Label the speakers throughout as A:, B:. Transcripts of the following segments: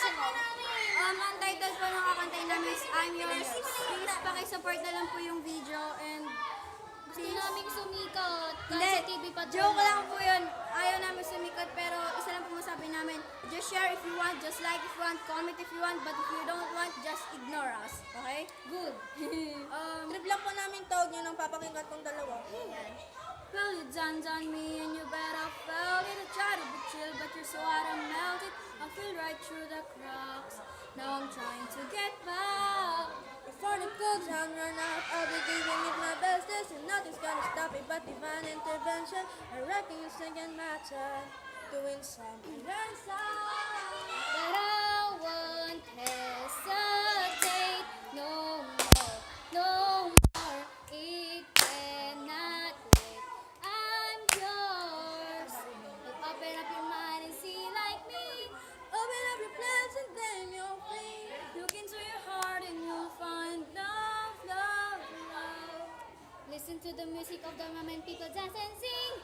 A: Ang title po ng kakantay namin is I'm Yours. Please pakisupport na lang po yung video and
B: Gusto namin sumikat.
A: hindi,
B: Sa TV pa
A: joke lang po yun. Ayaw namin sumikat pero isa lang po masabi namin. Just share if you want, just like if you want, comment if you want, but if you don't want, just ignore us. Okay?
B: Good.
C: Trip lang po namin tawag nyo ng papakinggan kong dalawa.
A: Well, you done me and you bet I felt it. I tried to be chill, but you're so hot and melted. I feel right through the cracks. Now I'm trying to get back.
C: Before the good time run out, I'll be giving it my bestest, and nothing's gonna stop it but divine intervention. I reckon you're singing my time, doing something inside.
B: But I won't hesitate no more, no more. It cannot wait. I'm yours. Open up your mind and see like me.
C: Open up your plans and claim your free.
A: Look into your heart and you'll find love, love, love.
B: Listen to the music of the moment, people dance and sing.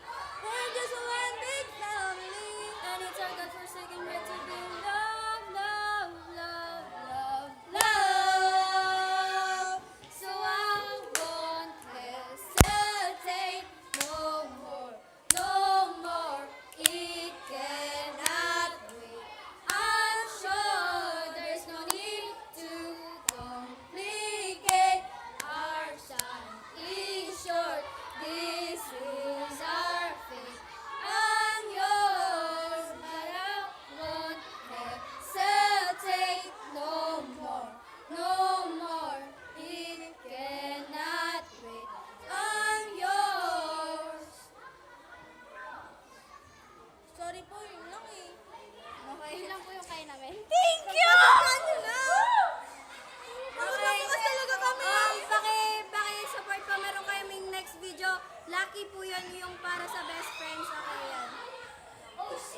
C: We're just one big family.
A: And it's our God-forsaken right to be love, love, love, love, love.
B: So I won't hesitate no more, no more. It cannot wait. I'm sure there's no need to complicate. Our time is short. This is our fate. I'm yours, but I won't hesitate no more, no more. It cannot wait. I'm yours.
C: Sorry po, yun lang eh.
B: Okay, yun lang po yung kaya namin.
A: Thank you!
C: Ano na? Bukas talaga kami.
A: Paki-support po. Meron kaming next video. Lucky po yan yung para sa best friends. Okay yan.